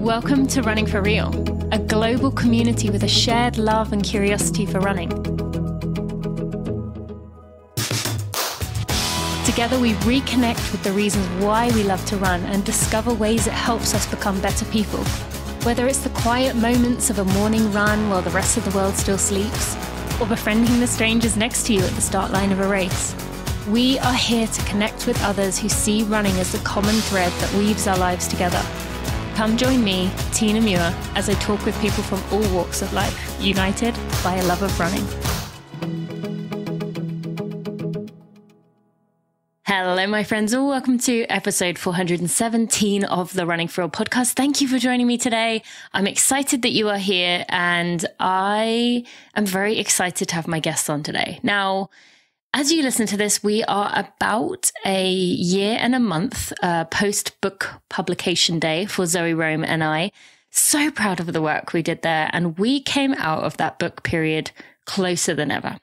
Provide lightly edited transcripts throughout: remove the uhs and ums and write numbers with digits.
Welcome to Running for Real, a global community with a shared love and curiosity for running. Together we reconnect with the reasons why we love to run and discover ways it helps us become better people. Whether it's the quiet moments of a morning run while the rest of the world still sleeps, or befriending the strangers next to you at the start line of a race, we are here to connect with others who see running as the common thread that weaves our lives together. Come join me, Tina Muir, as I talk with people from all walks of life, united by a love of running. Hello, my friends, and welcome to episode 417 of the Running for Real podcast. Thank you for joining me today. I'm excited that you are here, and I am very excited to have my guests on today. Now, as you listen to this, we are about a year and a month post-book publication day for Zoë Rom and I. So proud of the work we did there, and we came out of that book period closer than ever.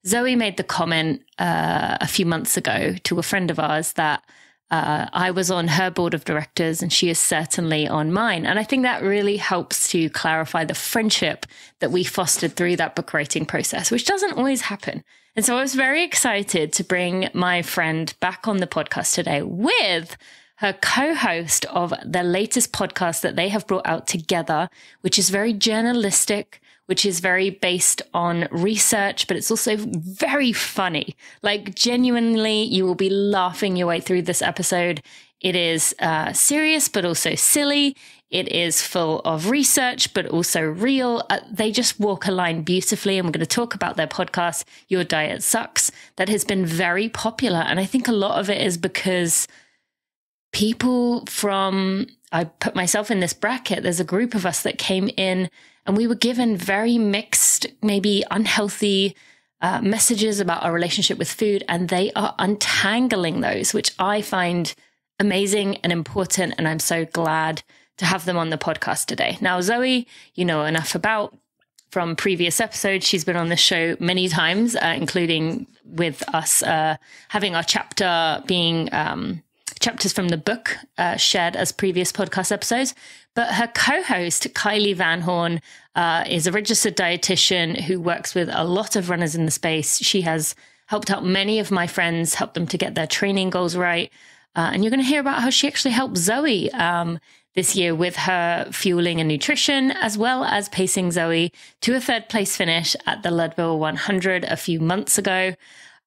Zoë made the comment a few months ago to a friend of ours that I was on her board of directors and she is certainly on mine. And I think that really helps to clarify the friendship that we fostered through that book writing process, which doesn't always happen. And so I was very excited to bring my friend back on the podcast today with her co-host of the latest podcast that they have brought out together, which is very journalistic, which is very based on research, but it's also very funny. Like, genuinely, you will be laughing your way through this episode. It is serious, but also silly. It is full of research, but also real. They just walk a line beautifully. And we're going to talk about their podcast, Your Diet Sucks, that has been very popular. And I think a lot of it is because people from, I put myself in this bracket, there's a group of us that came in and we were given very mixed, maybe unhealthy messages about our relationship with food. And they are untangling those, which I find amazing and important. And I'm so glad to have them on the podcast today. Now, Zoë, you know enough about from previous episodes. She's been on this show many times, including with us having our chapter being chapters from the book shared as previous podcast episodes. But her co-host, Kylee Van Horn, is a registered dietitian who works with a lot of runners in the space. She has helped out many of my friends, helped them to get their training goals right. And you're going to hear about how she actually helped Zoë this year with her fueling and nutrition, as well as pacing Zoë to a third place finish at the Leadville 100 a few months ago.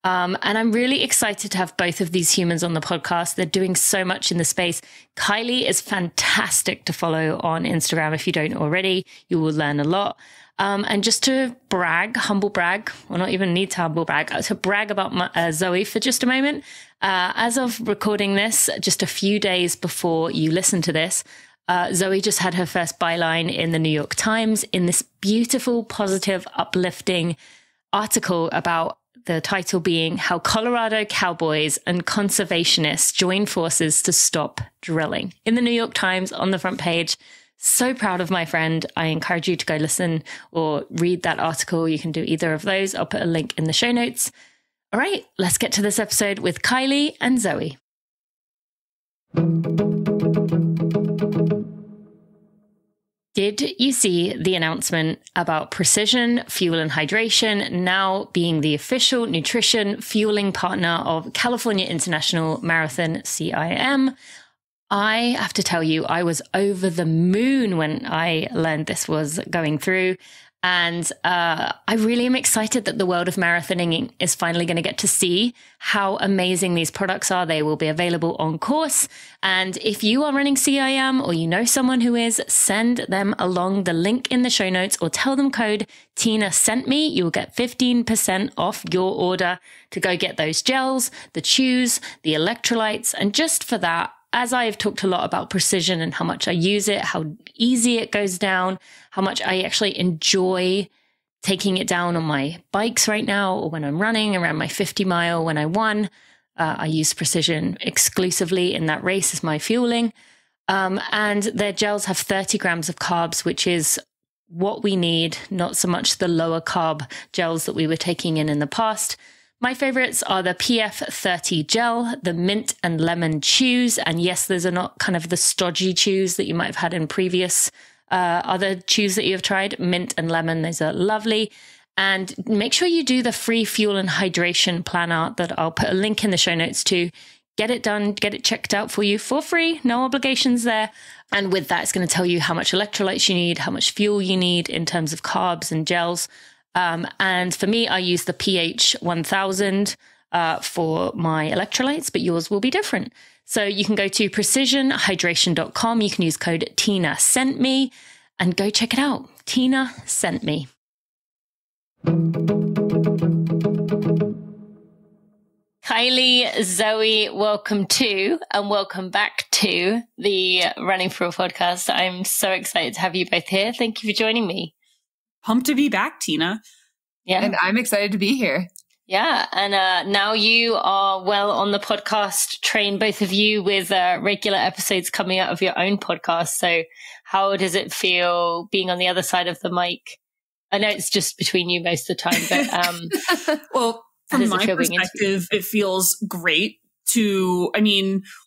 And I'm really excited to have both of these humans on the podcast. They're doing so much in the space. Kylee is fantastic to follow on Instagram. If you don't already, you will learn a lot. And just to humble brag, or not even need to humble brag, to brag about Zoë for just a moment. As of recording this, just a few days before you listen to this, Zoë just had her first byline in the New York Times in this beautiful, positive, uplifting article about the title being How Colorado Cowboys and Conservationists Join Forces to Stop Drilling. In the New York Times on the front page. So proud of my friend. I encourage you to go listen or read that article. You can do either of those. I'll put a link in the show notes. All right, let's get to this episode with Kylee and Zoë. Did you see the announcement about Precision Fuel and Hydration now being the official nutrition fueling partner of California International Marathon, CIM? I have to tell you, I was over the moon when I learned this was going through. And I really am excited that the world of marathoning is finally going to get to see how amazing these products are. They will be available on course. And if you are running CIM or you know someone who is, send them along the link in the show notes or tell them code Tina sent me. You will get 15% off your order to go get those gels, the chews, the electrolytes. And just for that, as I have talked a lot about precision and how much I use it, how easy it goes down, how much I actually enjoy taking it down on my bikes right now, or when I'm running around my 50 mile when I won, I use precision exclusively in that race as my fueling. And their gels have 30 grams of carbs, which is what we need, not so much the lower carb gels that we were taking in the past. My favorites are the PF30 gel, the mint and lemon chews. And yes, those are not kind of the stodgy chews that you might have had in previous other chews that you've tried. Mint and lemon, those are lovely. And make sure you do the free fuel and hydration planner that I'll put a link in the show notes to. Get it done, get it checked out for you for free, no obligations there. And with that, it's going to tell you how much electrolytes you need, how much fuel you need in terms of carbs and gels. And for me, I use the pH 1000 for my electrolytes, but yours will be different. So you can go to precisionhydration.com. You can use code Tina sent me and go check it out. Tina sent me. Kylee, Zoe, welcome to and welcome back to the Running for Real podcast. I'm so excited to have you both here. Thank you for joining me. Pumped to be back, Tina. Yeah. And I'm excited to be here. Yeah. And now you are well on the podcast train, both of you, with regular episodes coming out of your own podcast. So how does it feel being on the other side of the mic? I know it's just between you most of the time, but well, from my perspective, it feels great to,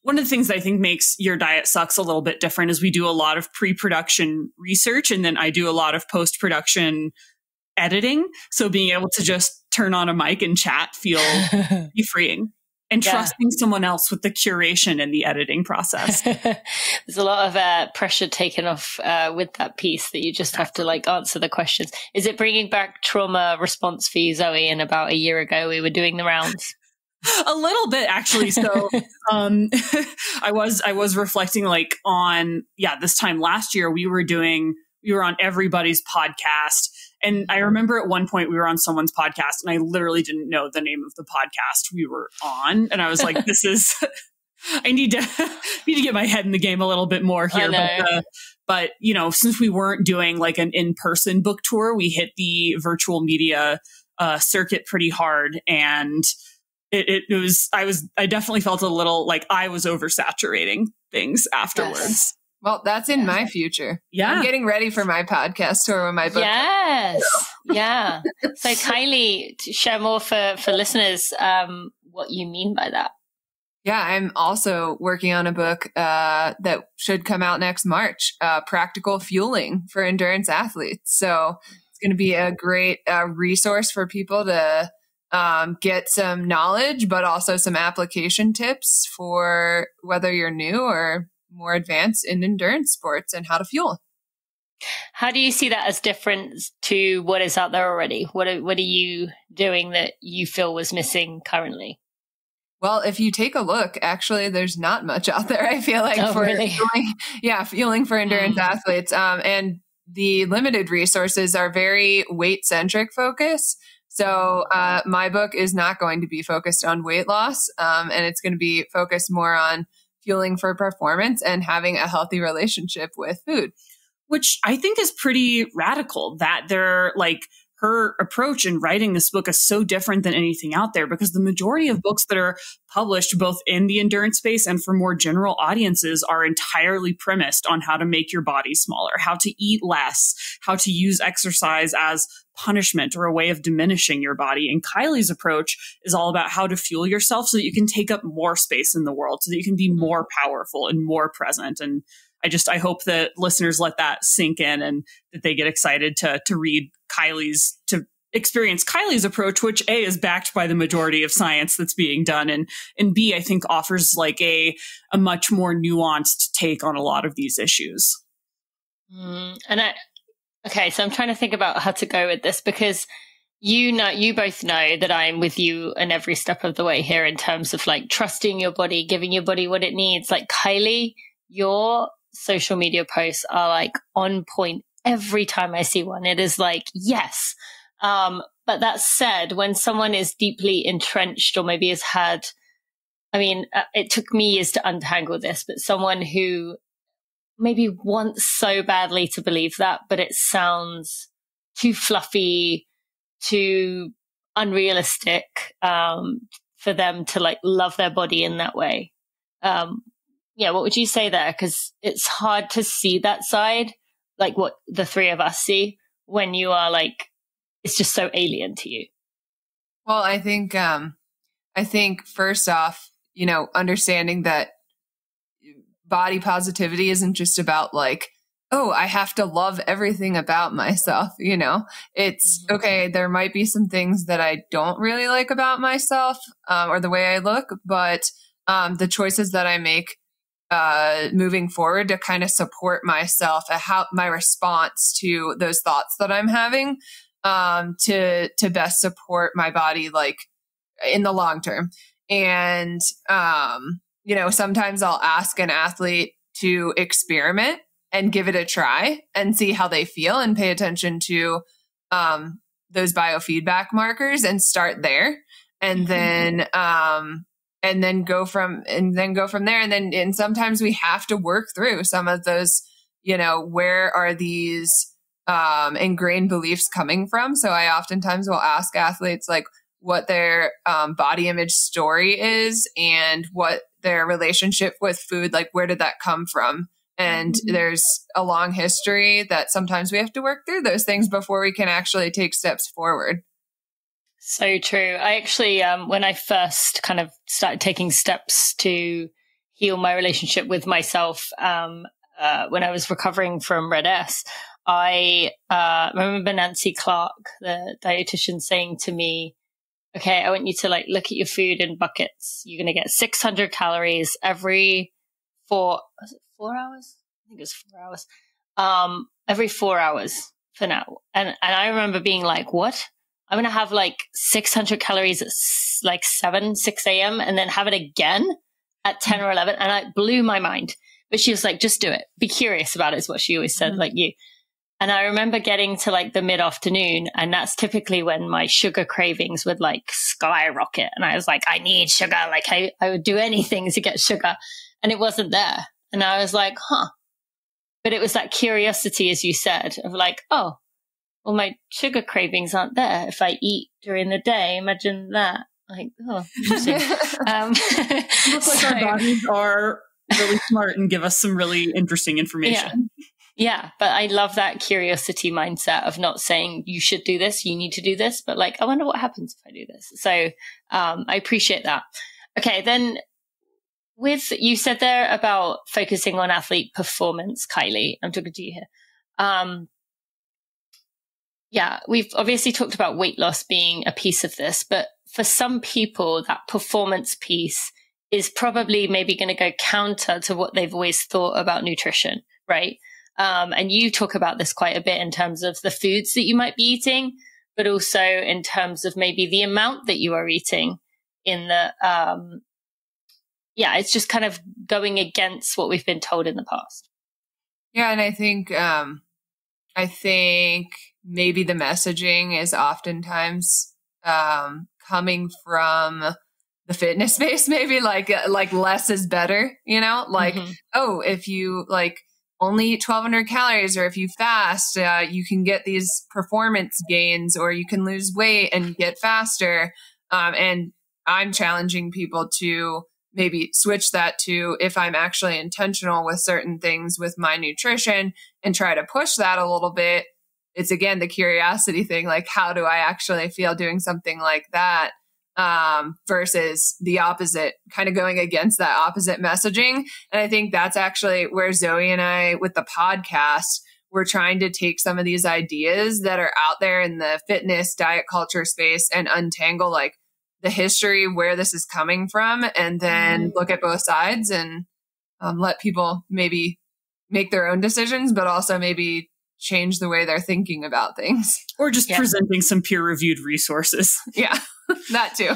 one of the things that I think makes Your Diet Sucks a little bit different is we do a lot of pre-production research, and then I do a lot of post-production editing. So being able to just turn on a mic and chat be freeing. And trusting someone else with the curation and the editing process. There's a lot of pressure taken off with that piece that you just have to answer the questions. Is it bringing back trauma response for you, Zoe? And about a year ago, we were doing the rounds. A little bit, actually. So I was reflecting on this time last year, we were on everybody's podcast. And I remember at one point we were on someone's podcast and I literally didn't know the name of the podcast we were on. And I was like, I need to get my head in the game a little bit more here. But since we weren't doing an in-person book tour, we hit the virtual media circuit pretty hard. And I definitely felt a little like I was oversaturating things afterwards. Yes. Well, that's in my future. Yeah. I'm getting ready for my podcast tour with my book. Yes. Yeah. So Kylee, to share more for listeners, what you mean by that. Yeah, I'm also working on a book that should come out next March, Practical Fueling for Endurance Athletes. So it's going to be a great resource for people to get some knowledge, but also some application tips for whether you're new or more advanced in endurance sports and how to fuel. How do you see that as different to what is out there already? What are you doing that you feel was missing currently? Well, if you take a look, actually, there's not much out there, I feel like, fueling for endurance athletes. And the limited resources are very weight-centric focus. So my book is not going to be focused on weight loss, and it's going to be focused more on fueling for performance and having a healthy relationship with food. Which I think is pretty radical, that her approach in writing this book is so different than anything out there, because the majority of books that are published both in the endurance space and for more general audiences are entirely premised on how to make your body smaller, how to eat less, how to use exercise as punishment or a way of diminishing your body. And Kylee's approach is all about how to fuel yourself so that you can take up more space in the world, so that you can be more powerful and more present. And I hope that listeners let that sink in and that they get excited to experience Kylie's approach, which A, is backed by the majority of science that's being done, and B, I think offers a much more nuanced take on a lot of these issues. Okay, so I'm trying to think about how to go with this, because you both know that I'm with you in every step of the way here in terms of trusting your body, giving your body what it needs. Kylee, your social media posts are on point every time I see one. It is yes. But that said, when someone is deeply entrenched or maybe has had, it took me years to untangle this, but someone who maybe wants so badly to believe that, but it sounds too fluffy, too unrealistic for them to love their body in that way. What would you say there? Because it's hard to see that side, what the three of us see, when you are it's just so alien to you. Well, I think first off, understanding that body positivity isn't just about like, oh, I have to love everything about myself. It's okay. There might be some things that I don't really like about myself, or the way I look, but the choices that I make moving forward to kind of support myself, how my response to those thoughts that I'm having, to best support my body, like in the long term. And, sometimes I'll ask an athlete to experiment and give it a try and see how they feel and pay attention to, those biofeedback markers and start there. And then, go from there. And sometimes we have to work through some of those, where are these, ingrained beliefs coming from? So I oftentimes will ask athletes like what their, body image story is and what their relationship with food, like where did that come from? And there's a long history that sometimes we have to work through those things before we can actually take steps forward. So true. I actually, when I first kind of started taking steps to heal my relationship with myself, when I was recovering from Red S, I remember Nancy Clark, the dietitian, saying to me, okay, I want you to like look at your food in buckets. You're going to get 600 calories every 4 hours? I think it was 4 hours. Every 4 hours for now. And I remember being like, what? I'm going to have like 600 calories at like 6 a.m. and then have it again at 10 or 11. And it blew my mind. But she was like, just do it. Be curious about it is what she always said, like you. And I remember getting to like the mid-afternoon, and that's typically when my sugar cravings would like skyrocket. And I was like, I need sugar. Like I would do anything to get sugar. And it wasn't there. And I was like, But it was that curiosity, as you said, of like, oh, well, my sugar cravings aren't there if I eat during the day. Imagine that. Like, oh, interesting. Looks like our bodies are really smart and give us some really interesting information. Yeah, but I love that curiosity mindset of not saying you should do this, you need to do this, but like, I wonder what happens if I do this. So I appreciate that. Okay, then you said there about focusing on athlete performance, Kylee. I'm talking to you here. We've obviously talked about weight loss being a piece of this, but for some people, that performance piece is probably maybe going to go counter to what they've always thought about nutrition, right? And you talk about this quite a bit in terms of the foods that you might be eating, but also in terms of maybe the amount that you are eating in the, it's just kind of going against what we've been told in the past. Yeah. And I think maybe the messaging is oftentimes, coming from the fitness space, maybe like less is better, oh, if you like only eat 1,200 calories, or if you fast, you can get these performance gains, or you can lose weight and get faster. And I'm challenging people to maybe switch that to, if I'm actually intentional with certain things with my nutrition and try to push that a little bit. It's again, the curiosity thing, like how do I actually feel doing something like that? Versus the opposite, kind of going against that opposite messaging. And I think that's actually where Zoe and I, with the podcast, we're trying to take some of these ideas that are out there in the fitness diet culture space and untangle like the history, where this is coming from, and then look at both sides and let people maybe make their own decisions, but also maybe change the way they're thinking about things. Or just presenting some peer-reviewed resources. Yeah, that too.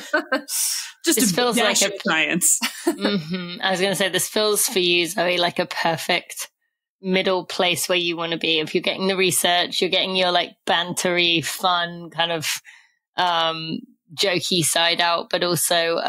Just this feels like a science. I was going to say, this feels for you, Zoe, like a perfect middle place where you want to be. If you're getting the research, you're getting your like bantery, fun, kind of jokey side out, but also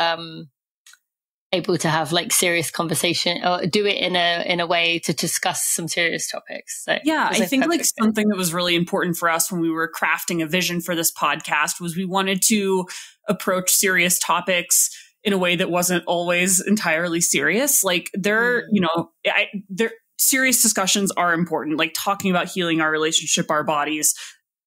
able to have like serious conversation, or do it in a way to discuss some serious topics. So yeah, I think like something that was really important for us when we were crafting a vision for this podcast was we wanted to approach serious topics in a way that wasn't always entirely serious. Like serious discussions are important, like talking about healing our relationship, our bodies.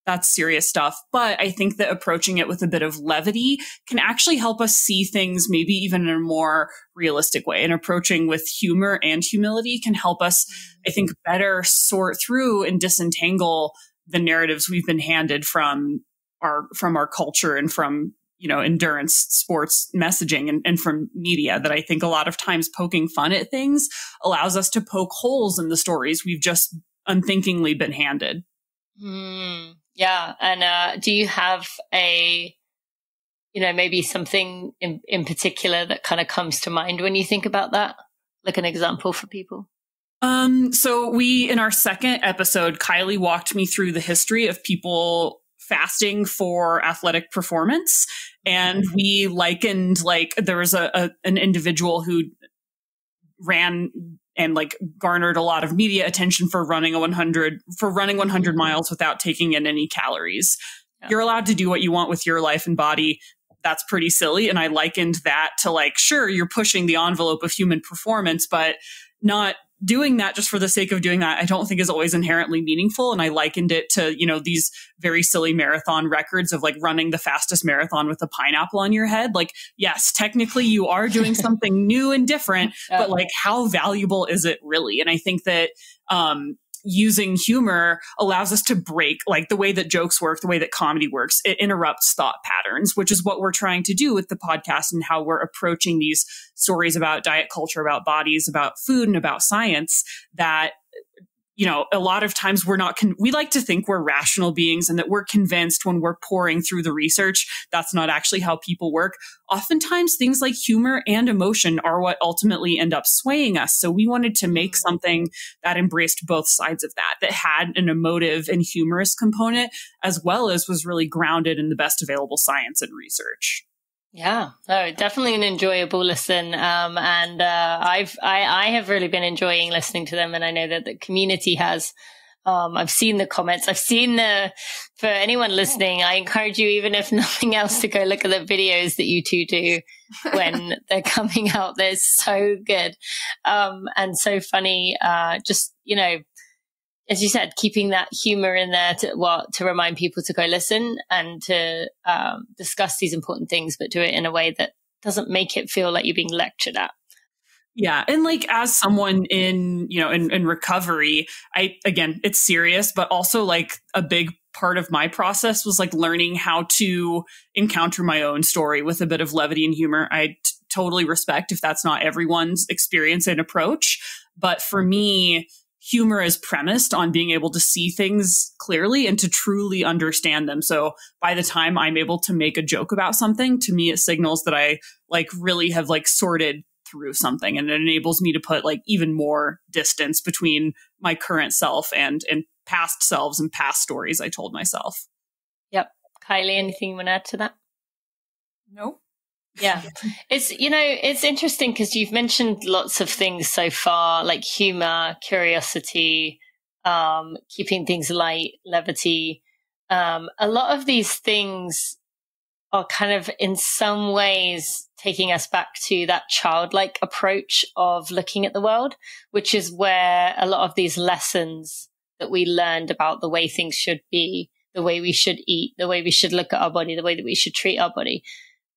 that's serious stuff. But I think that approaching it with a bit of levity can actually help us see things maybe even in a more realistic way. And approaching with humor and humility can help us, I think, better sort through and disentangle the narratives we've been handed from our culture and from, endurance sports messaging and from media, that I think a lot of times poking fun at things allows us to poke holes in the stories we've just unthinkingly been handed. Yeah. And do you have maybe something in particular that kind of comes to mind when you think about that? Like an example for people? So in our second episode, Kylee walked me through the history of people fasting for athletic performance. And we likened, there was an individual who ran and garnered a lot of media attention for running 100 miles without taking in any calories. Yeah. You're allowed to do what you want with your life and body. That's pretty silly. And I likened that to sure, you're pushing the envelope of human performance, but not doing that just for the sake of doing that, I don't think is always inherently meaningful. And I likened it to, these very silly marathon records of running the fastest marathon with a pineapple on your head. Yes, technically you are doing something new and different, but how valuable is it really? And I think that, using humor allows us to break the way that jokes work, the way that comedy works. It interrupts thought patterns, which is what we're trying to do with the podcast and how we're approaching these stories about diet culture, about bodies, about food, and about science that, a lot of times we like to think we're rational beings and that we're convinced when we're pouring through the research. That's not actually how people work. Oftentimes things like humor and emotion are what ultimately end up swaying us. So we wanted to make something that embraced both sides of that had an emotive and humorous component, as well as was really grounded in the best available science and research. Yeah, no, definitely an enjoyable listen. I have really been enjoying listening to them, and I know that the community has. I've seen the comments. For anyone listening, I encourage you, even if nothing else, to go look at the videos that you two do when they're coming out. They're so good, and so funny. As you said, keeping that humor in there to remind people to go listen and to discuss these important things, but do it in a way that doesn't make it feel like you're being lectured at. Yeah. And as someone in recovery, again, it's serious, but also a big part of my process was learning how to encounter my own story with a bit of levity and humor. I totally respect if that's not everyone's experience and approach. But for me, humor is premised on being able to see things clearly and to truly understand them. So by the time I'm able to make a joke about something, to me, it signals that I really have sorted through something, and it enables me to put even more distance between my current self and past selves and past stories I told myself. Yep. Kylee, anything you want to add to that? No. Yeah. It's interesting because you've mentioned lots of things so far, like humor, curiosity, keeping things light, levity. A lot of these things are kind of in some ways taking us back to that childlike approach of looking at the world, which is where a lot of these lessons that we learned about the way things should be, the way we should eat, the way we should look at our body, the way that we should treat our body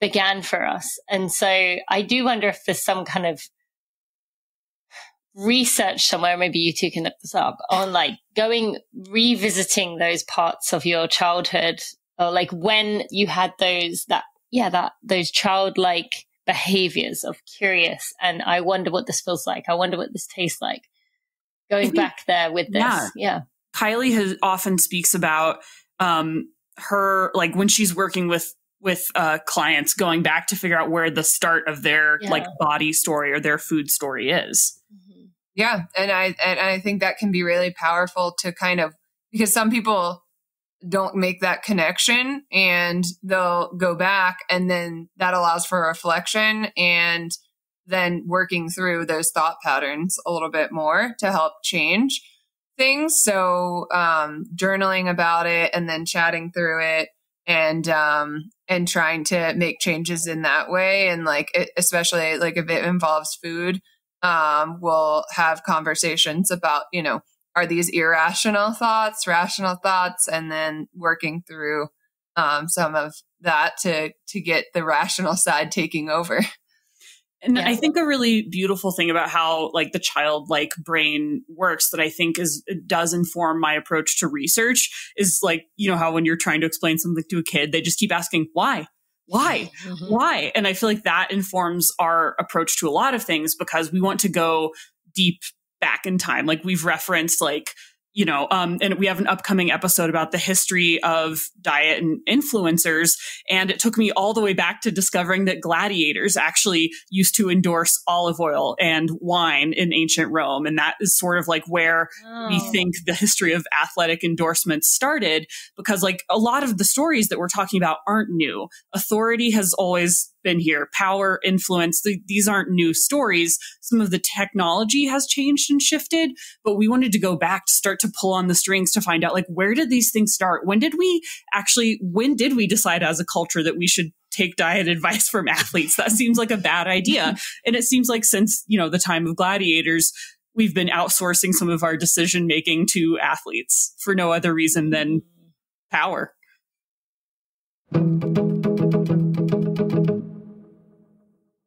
began for us. And so I do wonder if there's some kind of research somewhere, maybe you two can look this up, on revisiting those parts of your childhood, or when you had those childlike behaviors of curious, and I wonder what this feels like. I wonder what this tastes like. Going back there with this. Yeah. Kylee often speaks about her, when she's working with clients, going back to figure out where the start of their body story or their food story is. Mm-hmm. Yeah. And I think that can be really powerful to because some people don't make that connection and they'll go back, and then that allows for reflection and then working through those thought patterns a little bit more to help change things. So, journaling about it and then chatting through it and trying to make changes in that way. And especially if it involves food, we'll have conversations about, are these irrational thoughts, rational thoughts, and then working through some of that to get the rational side taking over. And I think a really beautiful thing about how like the childlike brain works that I think it does inform my approach to research is like, you know, how when you're trying to explain something to a kid, they just keep asking, why? Mm-hmm. Why? And I feel like that informs our approach to a lot of things because we want to go deep back in time. Like we've referenced like, you know, and we have an upcoming episode about the history of diet and influencers. And it took me all the way back to discovering that gladiators actually used to endorse olive oil and wine in ancient Rome. And that is sort of like where we think the history of athletic endorsements started, because like a lot of the stories that we're talking about aren't new. Authority has always been here. Power, influence, these aren't new stories. Some of the technology has changed and shifted, but we wanted to go back to start to pull on the strings to find out like, where did these things start? When did we decide as a culture that we should take diet advice from athletes? That seems like a bad idea. And it seems like since, you know, the time of gladiators, we've been outsourcing some of our decision making to athletes for no other reason than power.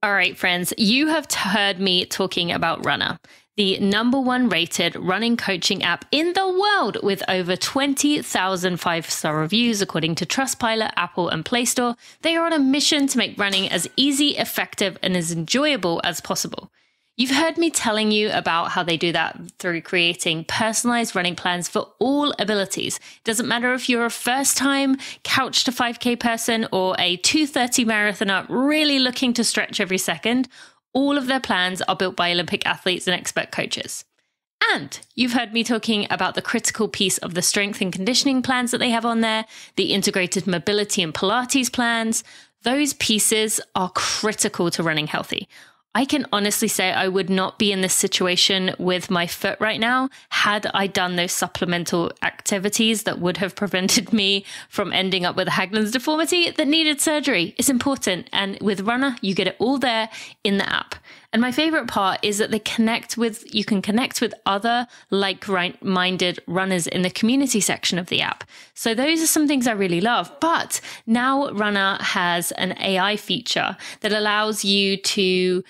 All right, friends, you have heard me talking about Runna, the #1 rated running coaching app in the world with over 20,000 5-star reviews, according to Trustpilot, Apple, and Play Store. They are on a mission to make running as easy, effective, and as enjoyable as possible. You've heard me telling you about how they do that through creating personalized running plans for all abilities. It doesn't matter if you're a first-time couch to 5K person or a 2:30 marathoner really looking to stretch every second. All of their plans are built by Olympic athletes and expert coaches. And you've heard me talking about the critical piece of the strength and conditioning plans that they have on there, the integrated mobility and Pilates plans. Those pieces are critical to running healthy. I can honestly say I would not be in this situation with my foot right now had I done those supplemental activities that would have prevented me from ending up with a Haglund's deformity that needed surgery. It's important. And with Runna, you get it all there in the app. And my favorite part is that you can connect with other like-minded runners in the community section of the app. So those are some things I really love. But now Runna has an AI feature that allows you to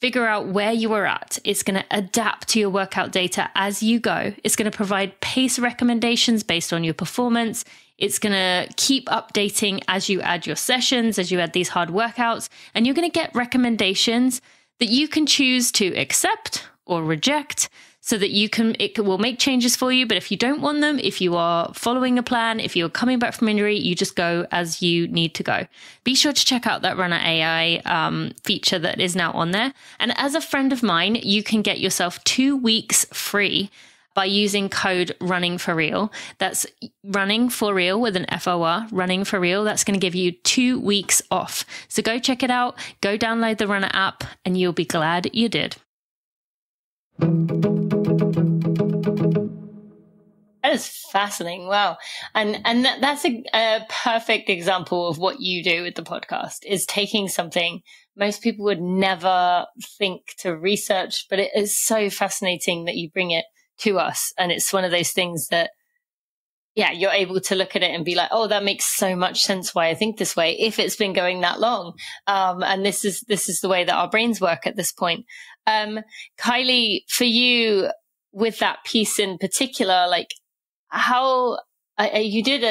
figure out where you are at. It's going to adapt to your workout data as you go. It's going to provide pace recommendations based on your performance. It's going to keep updating as you add your sessions, as you add these hard workouts, and you're going to get recommendations that you can choose to accept or reject so that it will make changes for you. But if you don't want them, if you are following a plan, if you're coming back from injury, you just go as you need to go. Be sure to check out that Runna AI feature that is now on there. And as a friend of mine, you can get yourself 2 weeks free by using code Running for Real. That's Running for Real with an FOR, Running for Real. That's going to give you 2 weeks off. So go check it out. Go download the Runna app and you'll be glad you did. That is fascinating. Wow. And that's a perfect example of what you do with the podcast, is taking something most people would never think to research, but it is so fascinating that you bring it to us. And it's one of those things that, yeah, you're able to look at it and be like, oh, that makes so much sense why I think this way, if it's been going that long. And this is the way that our brains work at this point. Kylee, for you, with that piece in particular, like how you did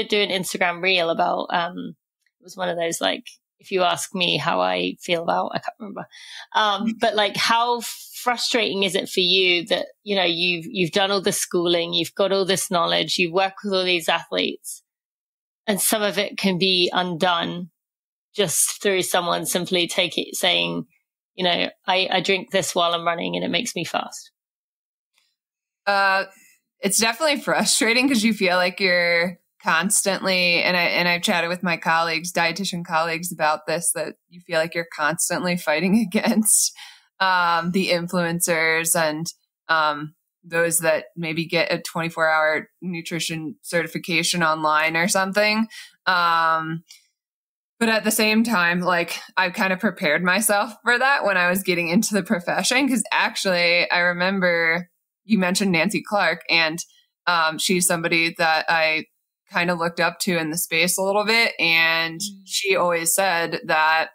do an Instagram reel about, it was one of those, like, if you ask me how I feel about, I can't remember. But like, how frustrating is it for you that, you know, you've done all this schooling, you've got all this knowledge, you work with all these athletes, and some of it can be undone just through someone simply saying, you know, I drink this while I'm running and it makes me fast? It's definitely frustrating because you feel like you're constantly, and I've chatted with my colleagues, dietitian colleagues, about this, that you feel like you're constantly fighting against the influencers and those that maybe get a 24-hour nutrition certification online or something. But at the same time, like, I've kind of prepared myself for that when I was getting into the profession, because actually I remember you mentioned Nancy Clark, and she's somebody that I kind of looked up to in the space a little bit. And she always said that,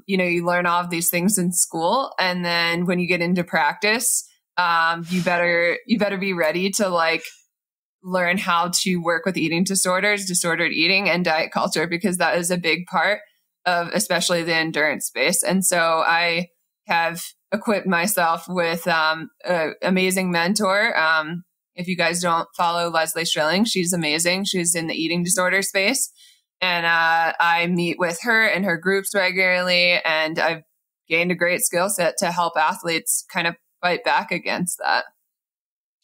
you learn all of these things in school, and then when you get into practice, you better be ready to like learn how to work with eating disorders, disordered eating, and diet culture, because that is a big part of especially the endurance space. And so I have equipped myself with an amazing mentor. If you guys don't follow Leslie Strilling, she's amazing. She's in the eating disorder space. And I meet with her and her groups regularly. And I've gained a great skill set to help athletes kind of fight back against that.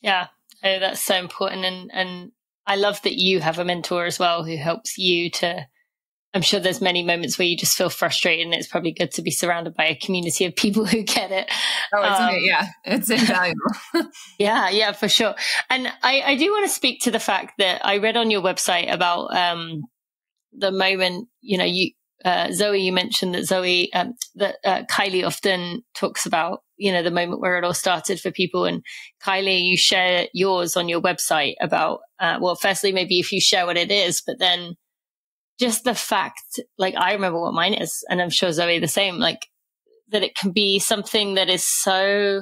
Yeah, that's so important. And I love that you have a mentor as well who helps you to, I'm sure there's many moments where you just feel frustrated, and it's probably good to be surrounded by a community of people who get it. It's invaluable. Yeah, for sure. And I do want to speak to the fact that I read on your website about the moment, Zoe, you mentioned that Kylee often talks about, the moment where it all started for people. And Kylee, you share yours on your website about, firstly, maybe if you share what it is, but then just the fact, like, I remember what mine is, and I'm sure Zoe the same, like that it can be something that is so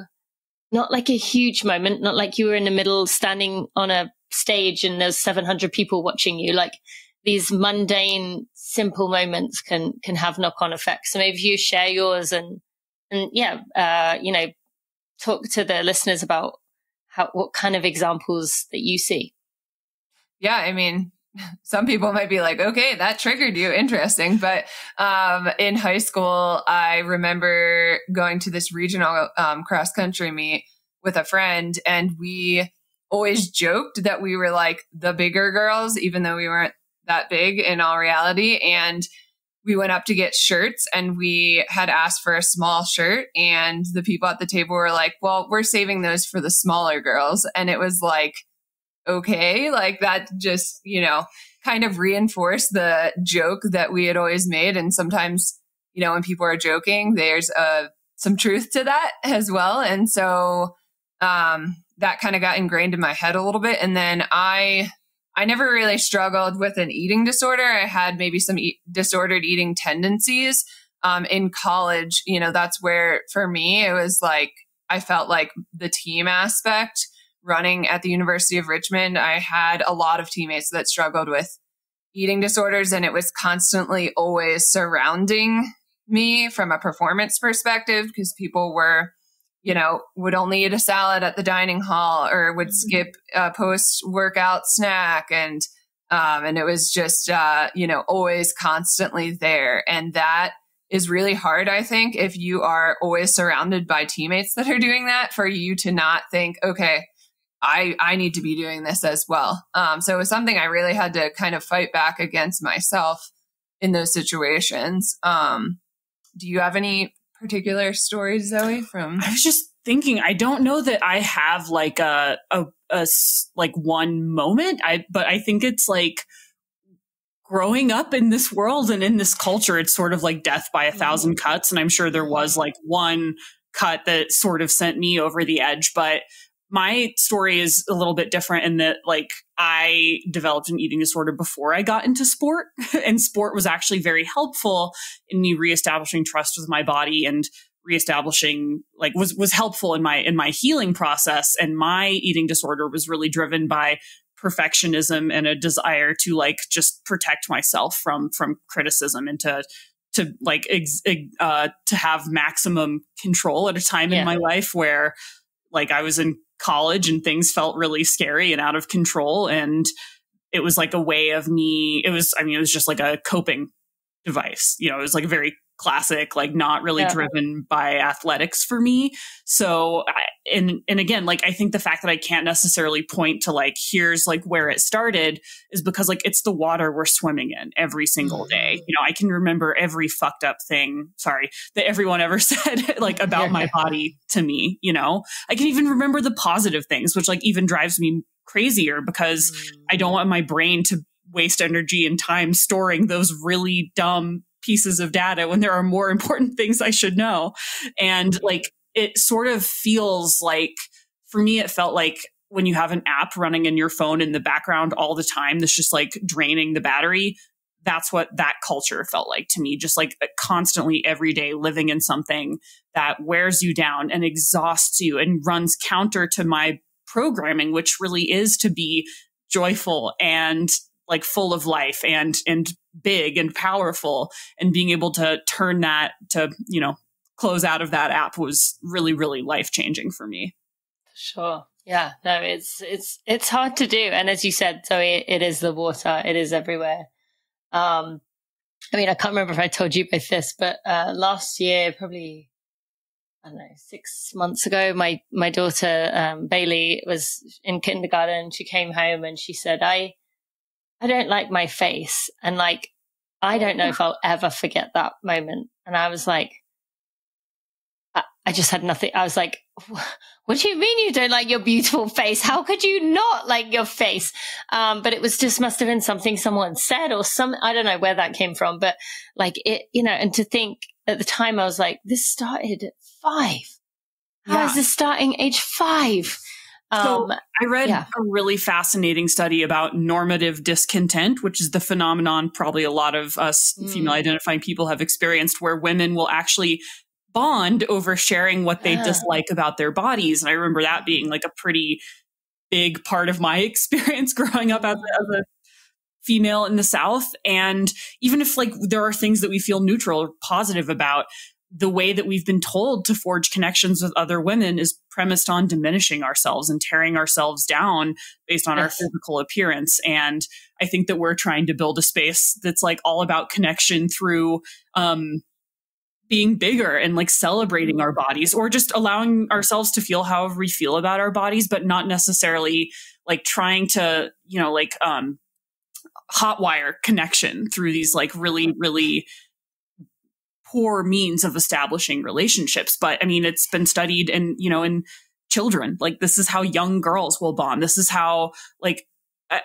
not like a huge moment, not like you were in the middle standing on a stage and there's 700 people watching you. Like these mundane, simple moments can have knock-on effects. So maybe if you share yours and talk to the listeners about what kind of examples that you see. Yeah, I mean, some people might be like, okay, that triggered you. Interesting. But in high school, I remember going to this regional cross country meet with a friend, and we always joked that we were like the bigger girls, even though we weren't that big in all reality. And we went up to get shirts, and we had asked for a small shirt, and the people at the table were like, well, we're saving those for the smaller girls. And it was like, okay, like that just, kind of reinforced the joke that we had always made. And sometimes, when people are joking, there's some truth to that as well. And so that kind of got ingrained in my head a little bit. And then I never really struggled with an eating disorder. I had maybe some disordered eating tendencies. In college, that's where for me, it was like, I felt like the team aspect. Running at the University of Richmond, I had a lot of teammates that struggled with eating disorders, and it was constantly always surrounding me from a performance perspective, because people were, would only eat a salad at the dining hall or would skip a post-workout snack. And it was just, always constantly there. And that is really hard, I think, if you are always surrounded by teammates that are doing that, for you to not think, okay, I need to be doing this as well. So it was something I really had to kind of fight back against myself in those situations. Do you have any particular stories, Zoe? I was just thinking, I don't know that I have like a one moment. But I think it's like growing up in this world and in this culture, it's sort of like death by a thousand cuts. And I'm sure there was like one cut that sort of sent me over the edge, but my story is a little bit different in that, like, I developed an eating disorder before I got into sport, and sport was actually very helpful in me reestablishing trust with my body, and reestablishing, like, was helpful in my healing process. And my eating disorder was really driven by perfectionism and a desire to, like, just protect myself from criticism, and to have maximum control at a time in my life where, like, I was in college and things felt really scary and out of control. And it was like a way of me. It was just like a coping device. It was like a very classic, like not really driven by athletics for me. So, and again, like, I think the fact that I can't necessarily point to like, here's like where it started, is because like, it's the water we're swimming in every single day. I can remember every fucked up thing, that everyone ever said like about my body to me. I can even remember the positive things, which like even drives me crazier, because I don't want my brain to waste energy and time storing those really dumb pieces of data when there are more important things I should know. And like, it sort of feels like for me, it felt like when you have an app running in your phone in the background all the time, that's just like draining the battery. That's what that culture felt like to me, just like constantly every day living in something that wears you down and exhausts you and runs counter to my programming, which really is to be joyful and like full of life and big and powerful, and being able to turn that to, you know, close out of that app was really, really life-changing for me. Sure. Yeah, no, it's hard to do. And as you said, Zoe, it is the water. It is everywhere. I mean, I can't remember if I told you both this, but last year, probably, I don't know, 6 months ago, my daughter, Bailey, was in kindergarten. She came home and she said, I don't like my face. And like, I don't know if I'll ever forget that moment. And I was like, I just had nothing. I was like, what do you mean you don't like your beautiful face? How could you not like your face? But it was just, must have been something someone said or I don't know where that came from, but like it, you know, and to think at the time I was like, this started at 5. How is this starting age 5? So I read a really fascinating study about normative discontent, which is the phenomenon probably a lot of us female identifying people have experienced, where women will actually bond over sharing what they dislike about their bodies. And I remember that being like a pretty big part of my experience growing up as a female in the South. And even if like there are things that we feel neutral or positive about, the way that we've been told to forge connections with other women is premised on diminishing ourselves and tearing ourselves down based on our physical appearance. And I think that we're trying to build a space that's like all about connection through, being bigger and like celebrating our bodies, or just allowing ourselves to feel however we feel about our bodies, but not necessarily like trying to, you know, like, hotwire connection through these like really, really poor means of establishing relationships. But I mean, it's been studied in, you know, in children, like this is how young girls will bond. This is how like,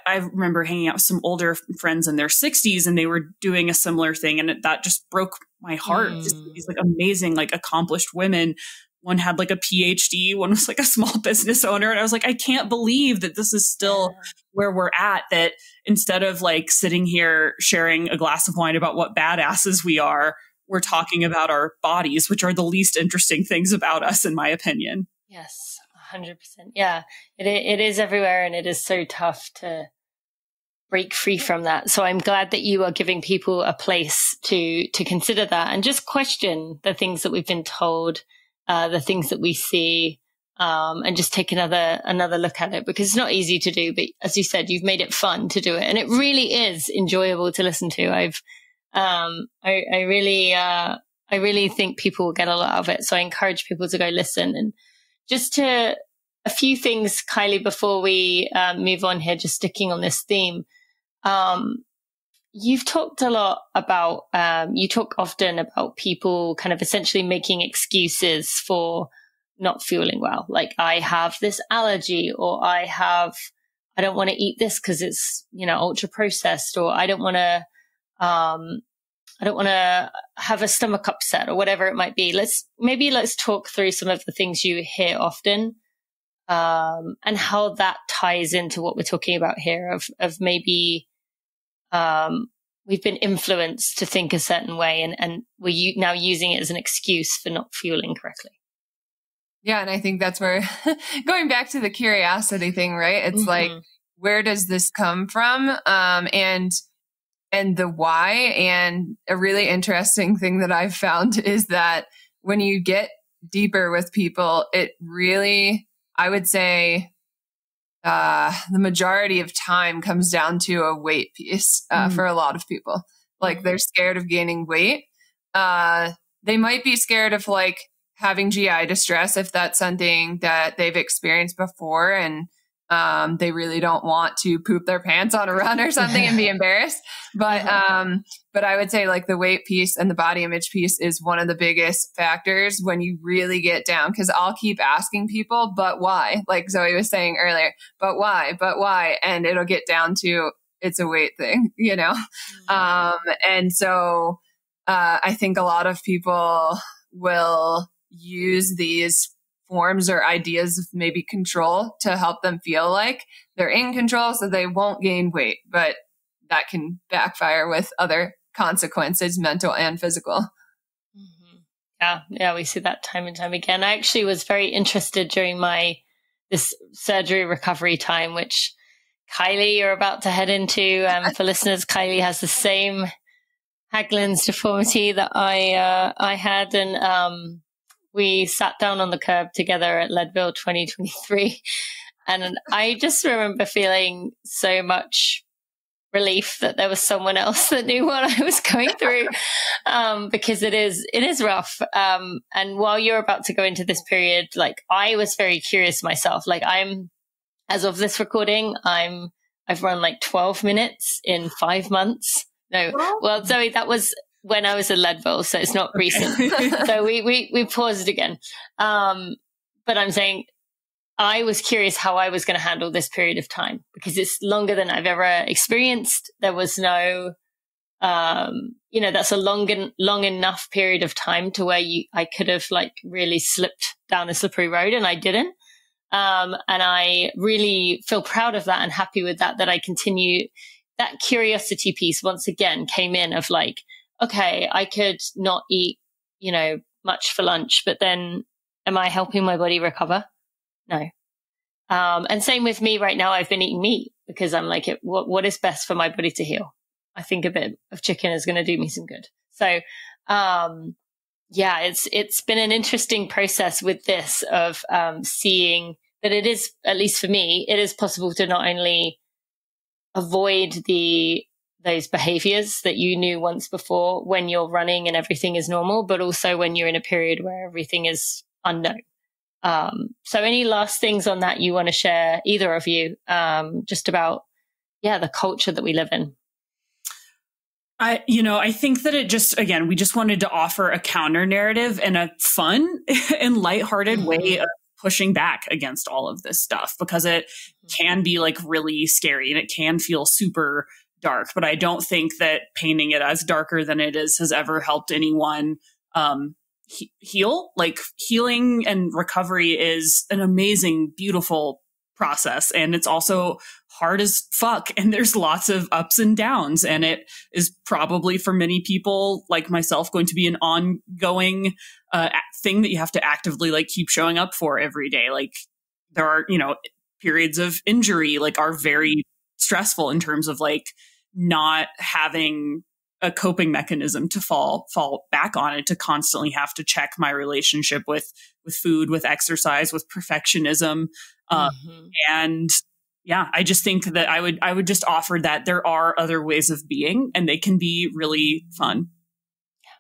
I remember hanging out with some older friends in their 60s and they were doing a similar thing. And that just broke my heart. Just these like amazing, like accomplished women. One had like a PhD, one was like a small business owner. And I was like, I can't believe that this is still where we're at, that instead of like sitting here sharing a glass of wine about what badasses we are, we're talking about our bodies, which are the least interesting things about us, in my opinion. Yes. 100%. Yeah, it is everywhere, and it is so tough to break free from that. So I'm glad that you are giving people a place to consider that and just question the things that we've been told, the things that we see, and just take another look at it, because it's not easy to do. But as you said, you've made it fun to do it, and it really is enjoyable to listen to. I really think people will get a lot of it. So I encourage people to go listen. And just to a few things, Kylie, before we move on here, just sticking on this theme. You've talked a lot about, you talk often about people kind of essentially making excuses for not feeling well. Like, I have this allergy, or I don't want to eat this because it's, you know, ultra processed, or I don't want to have a stomach upset, or whatever it might be. Let's talk through some of the things you hear often, and how that ties into what we're talking about here of maybe, we've been influenced to think a certain way, and we're now using it as an excuse for not fueling correctly. Yeah. And I think that's where going back to the curiosity thing, right? It's like, where does this come from? And the why. And a really interesting thing that I've found is that when you get deeper with people, it really, I would say, the majority of time comes down to a weight piece for a lot of people. Like, they're scared of gaining weight. They might be scared of like having GI distress if that's something that they've experienced before, and they really don't want to poop their pants on a run or something and be embarrassed. But I would say like the weight piece and the body image piece is one of the biggest factors when you really get down. Cause I'll keep asking people, but why? Like Zoe was saying earlier, but why? And it'll get down to, it's a weight thing, you know? And so, I think a lot of people will use these forms or ideas of maybe control to help them feel like they're in control so they won't gain weight. But that can backfire with other consequences, mental and physical. Yeah, we see that time and time again. I actually was very interested during this surgery recovery time, which Kylee, you're about to head into. For listeners, Kylee has the same Haglund's deformity that I had, and we sat down on the curb together at Leadville 2023, and I just remember feeling so much relief that there was someone else that knew what I was going through, because it is rough. And while you're about to go into this period, like, I was very curious myself. Like, as of this recording, I've run like 12 minutes in 5 months. No, well, Zoe, that was when I was in Leadville, so it's not recent. So we paused again. But I'm saying I was curious how I was going to handle this period of time, because it's longer than I've ever experienced. There was no, that's a long enough period of time to where I could have like really slipped down a slippery road, and I didn't. And I really feel proud of that and happy with that I continue. That curiosity piece once again came in of like, okay, I could not eat, much for lunch, but then am I helping my body recover? No. And same with me right now. I've been eating meat because I'm like, what is best for my body to heal? I think a bit of chicken is going to do me some good. So, it's been an interesting process with this of seeing that it is, at least for me, it is possible to not only avoid those behaviors that you knew once before when you're running and everything is normal, but also when you're in a period where everything is unknown. So any last things on that you want to share, either of you, just about, the culture that we live in? I think that it just, again, we just wanted to offer a counter narrative and a fun and lighthearted way of pushing back against all of this stuff, because it can be like really scary and it can feel super dark. But I don't think that painting it as darker than it is has ever helped anyone heal. Like, healing and recovery is an amazing, beautiful process. And it's also hard as fuck. And there's lots of ups and downs. And it is probably for many people like myself going to be an ongoing thing that you have to actively like keep showing up for every day. Like, there are, periods of injury like are very stressful in terms of like not having a coping mechanism to fall back on, it, to constantly have to check my relationship with food, with exercise, with perfectionism. And I just think that I would just offer that there are other ways of being, and they can be really fun.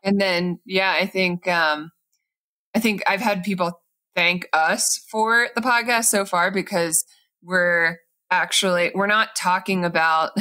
And then, I think I've had people thank us for the podcast so far, because we're not talking about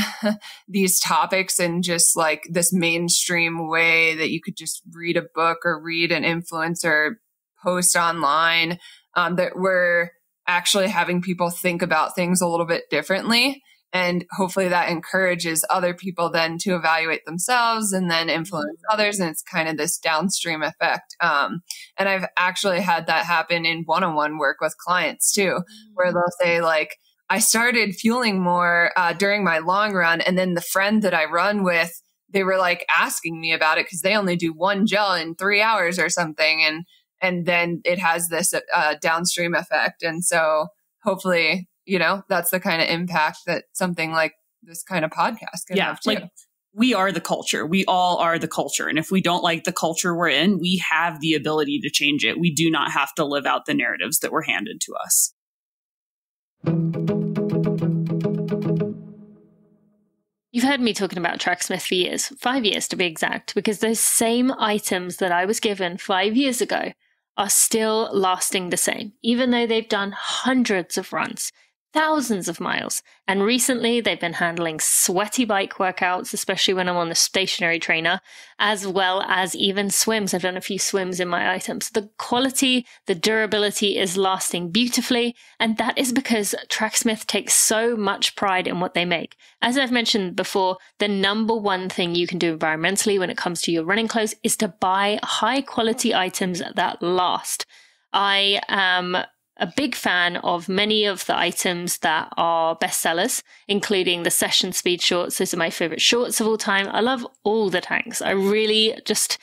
these topics in just like this mainstream way that you could just read a book or read an influencer post online, that we're actually having people think about things a little bit differently. And hopefully that encourages other people then to evaluate themselves and then influence others. And it's kind of this downstream effect. And I've actually had that happen in one-on-one work with clients too, where they'll say like, I started fueling more during my long run. And then the friend that I run with, they were like asking me about it because they only do one gel in 3 hours or something. And then it has this downstream effect. And so hopefully, that's the kind of impact that something like this kind of podcast can have too. Like, we are the culture. We all are the culture. And if we don't like the culture we're in, we have the ability to change it. We do not have to live out the narratives that were handed to us. You've heard me talking about Tracksmith for years, 5 years to be exact, because those same items that I was given 5 years ago are still lasting the same, even though they've done hundreds of runs, thousands of miles. And recently they've been handling sweaty bike workouts, especially when I'm on the stationary trainer, as well as even swims. I've done a few swims in my items. The quality, the durability is lasting beautifully. And that is because Tracksmith takes so much pride in what they make. As I've mentioned before, the number one thing you can do environmentally when it comes to your running clothes is to buy high quality items that last. I am a big fan of many of the items that are bestsellers, including the Session Speed shorts. Those are my favorite shorts of all time. I love all the tanks. I really just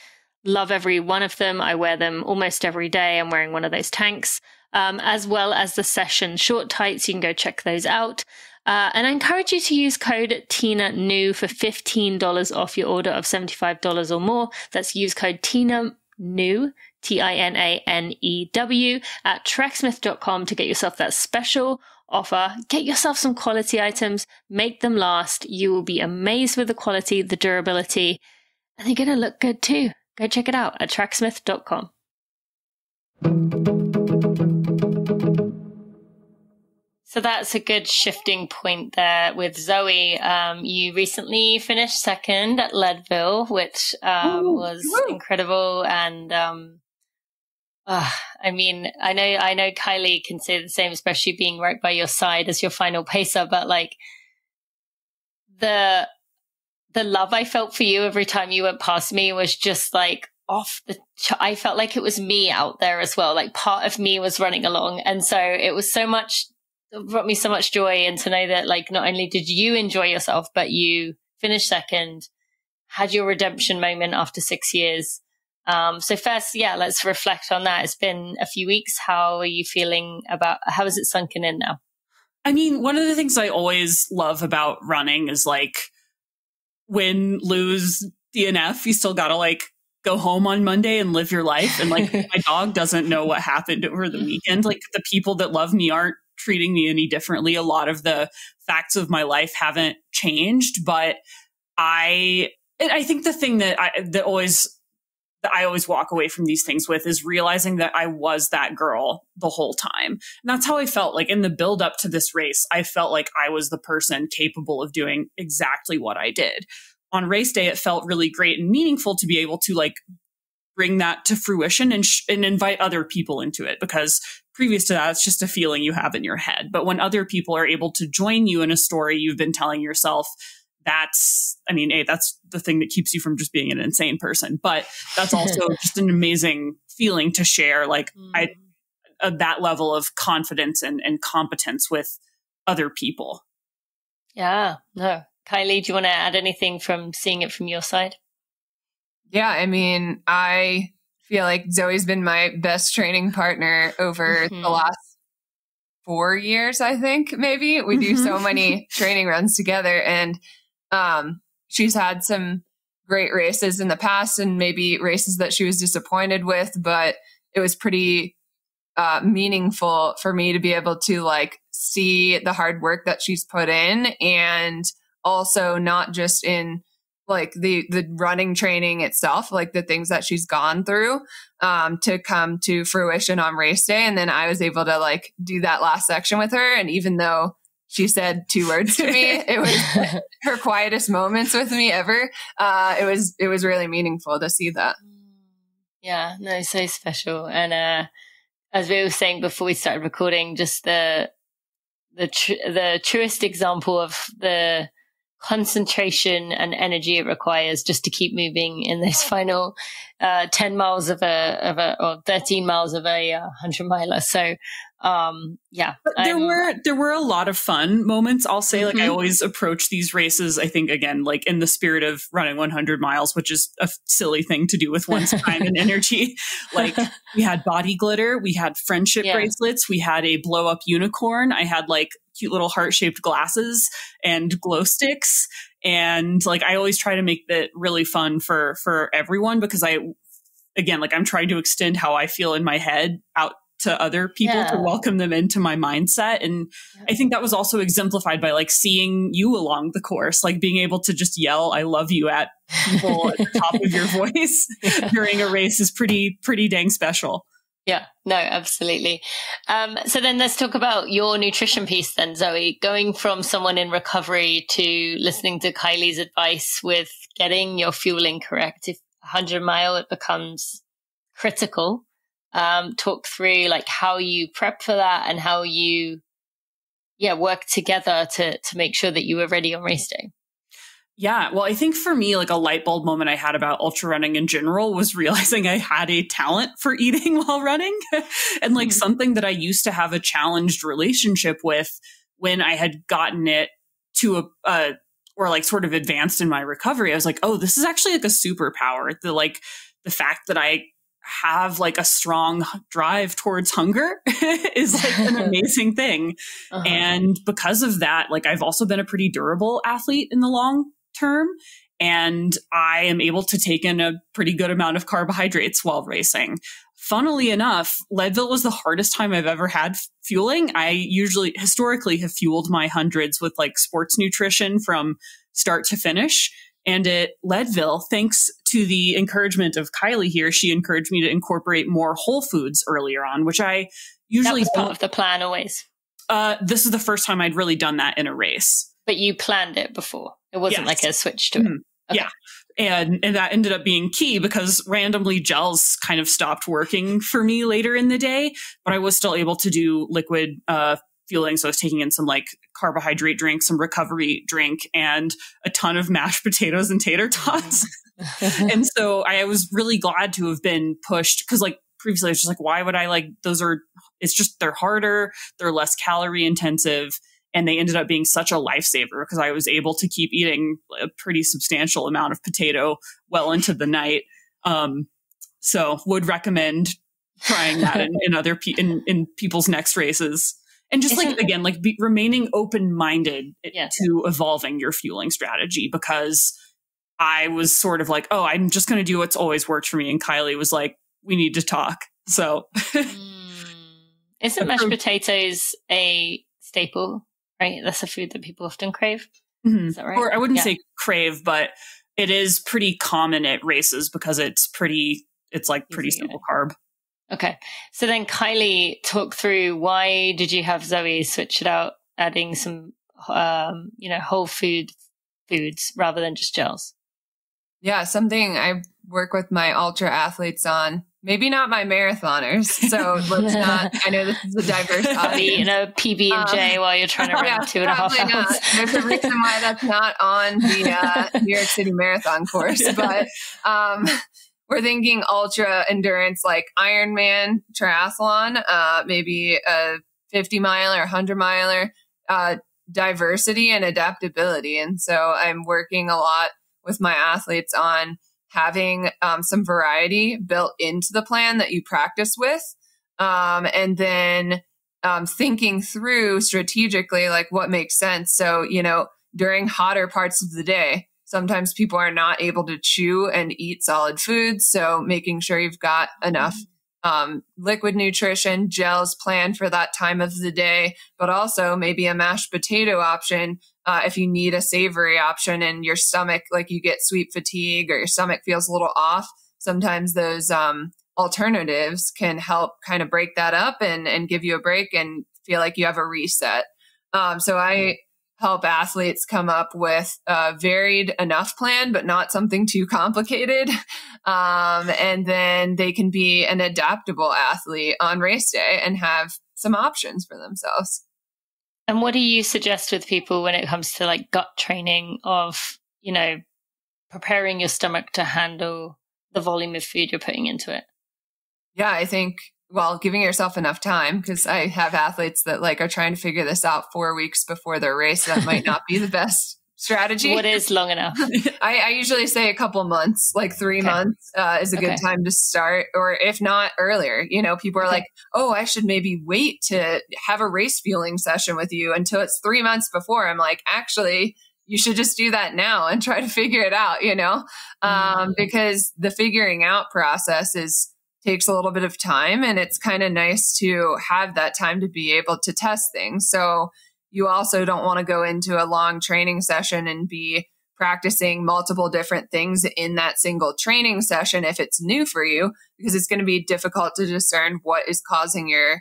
love every one of them. I wear them almost every day. I'm wearing one of those tanks, as well as the Session short tights. You can go check those out. And I encourage you to use code TINANEW for $15 off your order of $75 or more. That's use code TINANEW, TINANEW at tracksmith.com to get yourself that special offer. Get yourself some quality items, make them last. You will be amazed with the quality, the durability, and they're going to look good too. Go check it out at tracksmith.com. So that's a good shifting point there with Zoe. You recently finished second at Leadville, which was incredible. And I mean, I know Kylee can say the same, especially being right by your side as your final pacer. But like the love I felt for you every time you went past me was just like I felt like it was me out there as well. Like part of me was running along, and so it was it brought me so much joy, and to know that like not only did you enjoy yourself, but you finished second, had your redemption moment after 6 years. So first, let's reflect on that. It's been a few weeks. How are you feeling how is it sunken in now? I mean, one of the things I always love about running is like win, lose, DNF, you still gotta like go home on Monday and live your life. And like my dog doesn't know what happened over the weekend. Like the people that love me aren't treating me any differently. A lot of the facts of my life haven't changed, but I think the thing that I always walk away from these things with is realizing that I was that girl the whole time. And that's how I felt like in the build up to this race. I felt like I was the person capable of doing exactly what I did. On race day, it felt really great and meaningful to be able to like bring that to fruition and invite other people into it, because previous to that, it's just a feeling you have in your head. But when other people are able to join you in a story you've been telling yourself, that's the thing that keeps you from just being an insane person. But that's also just an amazing feeling to share, like that level of confidence and competence with other people. Yeah, no. Kylee, do you want to add anything from seeing it from your side? Yeah, I mean, I feel like Zoe's been my best training partner over the last 4 years, I think, maybe. We do so many training runs together, and she's had some great races in the past and maybe races that she was disappointed with, but it was pretty meaningful for me to be able to like see the hard work that she's put in, and also not just in like the running training itself, like the things that she's gone through to come to fruition on race day. And then I was able to like do that last section with her. And even though she said 2 words to me, it was her quietest moments with me ever. It was really meaningful to see that. Yeah, no, so special. And as we were saying before we started recording, just the truest example of the concentration and energy it requires just to keep moving in those final 10 miles or 13 miles of a 100 miler. So there were a lot of fun moments. I'll say, like, I always approach these races, I think, again, like in the spirit of running 100 miles, which is a silly thing to do with one's time and energy. Like, we had body glitter, we had friendship bracelets, we had a blow up unicorn. I had like cute little heart-shaped glasses and glow sticks. And like, I always try to make that really fun for everyone, because I'm trying to extend how I feel in my head out to other people to welcome them into my mindset. And I think that was also exemplified by like seeing you along the course, like being able to just yell, "I love you" at people at the top of your voice during a race is pretty dang special. Yeah, no, absolutely. So then let's talk about your nutrition piece then, Zoe. Going from someone in recovery to listening to Kylie's advice with getting your fueling correct. If 100 mile, it becomes critical. Talk through like how you prep for that and how you work together to make sure that you were ready on race day. Yeah. Well, I think for me, like a light bulb moment I had about ultra running in general was realizing I had a talent for eating while running and like something that I used to have a challenged relationship with when I had gotten it to or like sort of advanced in my recovery. I was like, oh, this is actually like a superpower. The fact that I have like a strong drive towards hunger is like an amazing thing. And because of that, like I've also been a pretty durable athlete in the long term. And I am able to take in a pretty good amount of carbohydrates while racing. Funnily enough, Leadville was the hardest time I've ever had fueling. I usually historically have fueled my hundreds with like sports nutrition from start to finish. And at Leadville, thanks to the encouragement of Kylee here, she encouraged me to incorporate more whole foods earlier on, which I usually that was part of the plan always. This is the first time I'd really done that in a race. But you planned it before. It wasn't like a switch to it. Okay. Yeah. And that ended up being key because randomly gels kind of stopped working for me later in the day, but I was still able to do liquid fueling. So I was taking in some like carbohydrate drink, some recovery drink, and a ton of mashed potatoes and tater tots. And so I was really glad to have been pushed because like previously I was just like, why would I like it's just they're harder, they're less calorie intensive. And they ended up being such a lifesaver because I was able to keep eating a pretty substantial amount of potato well into the night. So would recommend trying that in other in people's next races. And just remaining open-minded to evolving your fueling strategy, because I was sort of like, oh, I'm just going to do what's always worked for me. And Kylee was like, we need to talk. So isn't mashed potatoes a staple? Right, that's a food that people often crave. Is that right? Or I wouldn't say crave, but it is pretty common at races because it's pretty simple carb. Okay, so then Kylee, talk through why did you have Zoe switch it out, adding some whole foods rather than just gels? Yeah, something I work with my ultra athletes on. Maybe not my marathoners. So let's not, I know this is a diverse audience. A PB&J while you're trying to run 2.5 hours. Not. There's a reason why that's not on the New York City Marathon course. But we're thinking ultra endurance, like Ironman triathlon, maybe a 50 miler, 100 miler, diversity and adaptability. And so I'm working a lot with my athletes on having some variety built into the plan that you practice with. And then thinking through strategically, like what makes sense. So, during hotter parts of the day, sometimes people are not able to chew and eat solid foods. So making sure you've got enough liquid nutrition, gels planned for that time of the day, but also maybe a mashed potato option if you need a savory option and your stomach, like you get sweet fatigue or your stomach feels a little off. Sometimes those alternatives can help kind of break that up and give you a break and feel like you have a reset. So I help athletes come up with a varied enough plan, but not something too complicated. And then they can be an adaptable athlete on race day and have some options for themselves. And what do you suggest with people when it comes to like gut training of, preparing your stomach to handle the volume of food you're putting into it? Yeah, I think, giving yourself enough time, because I have athletes that are trying to figure this out 4 weeks before their race. That might not be the best strategy. What is long enough? I usually say a couple months, like 3 months is a good time to start, or if not earlier. People are like, oh, I should maybe wait to have a race fueling session with you until it's 3 months before. I'm like, actually, you should just do that now and try to figure it out, because the figuring out process takes a little bit of time, and it's kind of nice to have that time to be able to test things. So you also don't want to go into a long training session and be practicing multiple different things in that single training session if it's new for you, because it's going to be difficult to discern what is causing your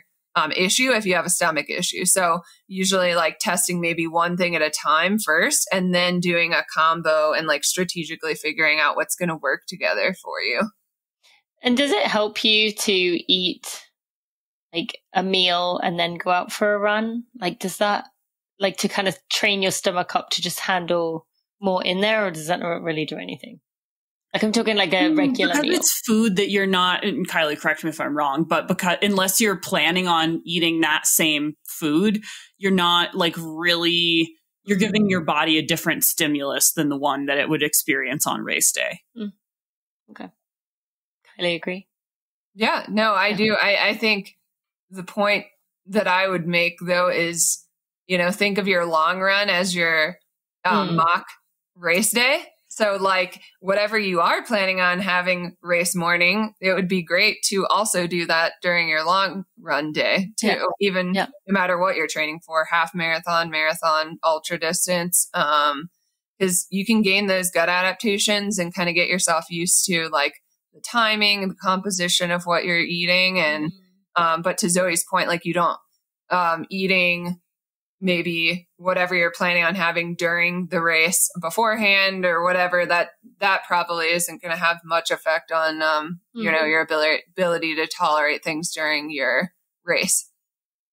issue if you have a stomach issue. So usually testing maybe one thing at a time first, and then doing a combo and strategically figuring out what's going to work together for you. And does it help you to eat a meal and then go out for a run? Does that to kind of train your stomach up to just handle more in there, or does that not really do anything? Like I'm talking like a regular because meal. It's food that you're not, and Kylie, correct me if I'm wrong, but because unless you're planning on eating that same food, you're not like really, you're giving your body a different stimulus than the one that it would experience on race day. Okay. Kylie, agree? Yeah, no, I do. I think the point that I would make though is, think of your long run as your mock race day. So like whatever you are planning on having race morning, it would be great to also do that during your long run day too, no matter what you're training for, half marathon, ultra distance. Because you can gain those gut adaptations and kind of get yourself used to like the timing and the composition of what you're eating. And, but to Zoe's point, like you don't, eating maybe whatever you're planning on having during the race beforehand or whatever, that probably isn't going to have much effect on, your ability to tolerate things during your race.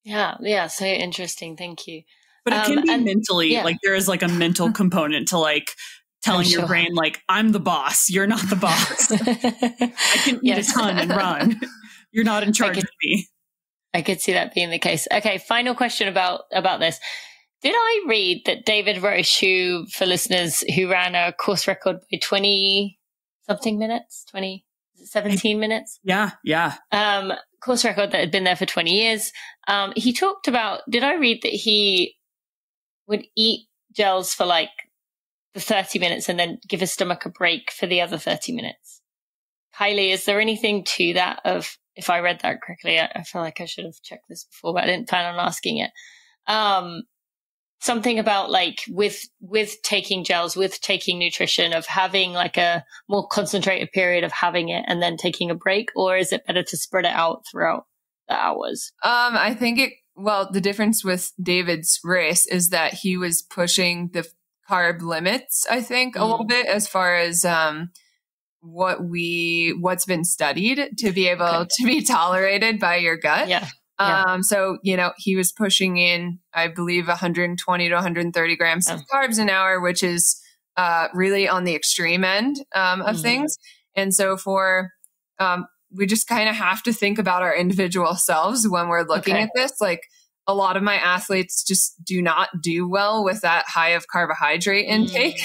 Yeah. So interesting. Thank you. But it can be mentally, like there is like a mental component to like telling your brain, like, I'm the boss. You're not the boss. I can eat a ton and run. You're not in charge of me. I could see that being the case. Okay, final question about this. Did I read that David Roche, who, for listeners, who ran a course record by 20-something minutes, 17 minutes? Yeah. Course record that had been there for 20 years. He talked about, did I read that he would eat gels for like the 30 minutes and then give his stomach a break for the other 30 minutes? Kylie, is there anything to that of, if I read that correctly, I feel like I should have checked this before, but I didn't plan on asking it. Something about like with taking gels, with taking nutrition, of having like a more concentrated period of having it and then taking a break, or is it better to spread it out throughout the hours? I think the difference with David's race is that he was pushing the carb limits, I think, a little bit as far as, what's been studied to be able to be tolerated by your gut. So, he was pushing in, I believe, 120 to 130 grams of carbs an hour, which is really on the extreme end of things. And so we just kind of have to think about our individual selves when we're looking at this. Like a lot of my athletes just do not do well with that high of carbohydrate intake.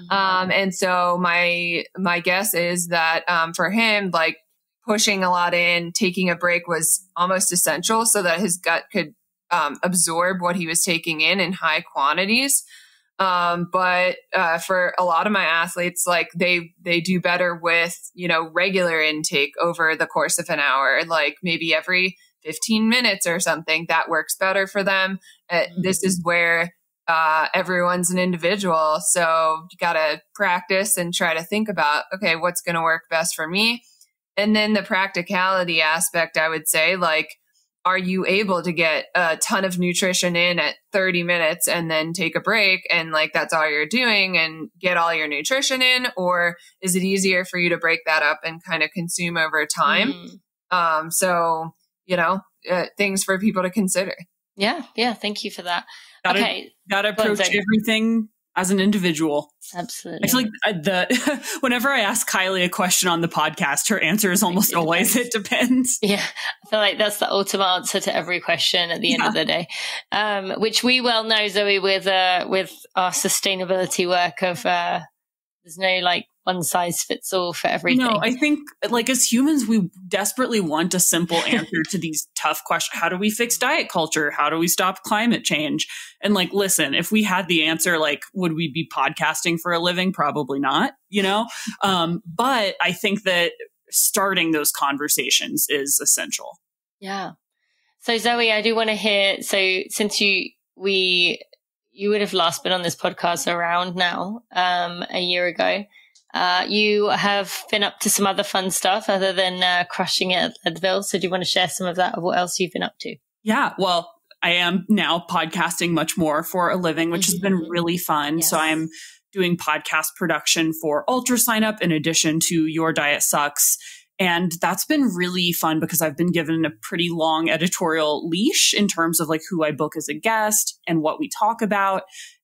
And so my guess is that for him, like pushing a lot in, taking a break was almost essential so that his gut could absorb what he was taking in high quantities. But for a lot of my athletes, like they do better with, regular intake over the course of an hour, like maybe every 15 minutes or something. That works better for them. This is where everyone's an individual. So you got to practice and try to think about, okay, what's going to work best for me? And then the practicality aspect, I would say, like, are you able to get a ton of nutrition in at 30 minutes and then take a break and like that's all you're doing and get all your nutrition in? Or is it easier for you to break that up and kind of consume over time? Things for people to consider. Yeah. Thank you for that. Gotta approach everything as an individual. Absolutely. I feel like whenever I ask Kylie a question on the podcast, her answer is almost always, it depends. Yeah. I feel like that's the ultimate answer to every question at the end of the day. Which we well know, Zoe, with our sustainability work of, there's no like one size fits all for everything. No, I think like as humans, we desperately want a simple answer to these tough questions. How do we fix diet culture? How do we stop climate change? And like, listen, if we had the answer, like, would we be podcasting for a living? Probably not, but I think that starting those conversations is essential. Yeah. So Zoe, I do want to hear, so since you would have last been on this podcast around now, a year ago. You have been up to some other fun stuff other than crushing it at Leadville. So do you want to share some of that, of what else you've been up to? Yeah, well, I am now podcasting much more for a living, which has been really fun. Yes. So I'm doing podcast production for Ultra Sign Up in addition to Your Diet Sucks. And that's been really fun because I've been given a pretty long editorial leash in terms of like who I book as a guest and what we talk about.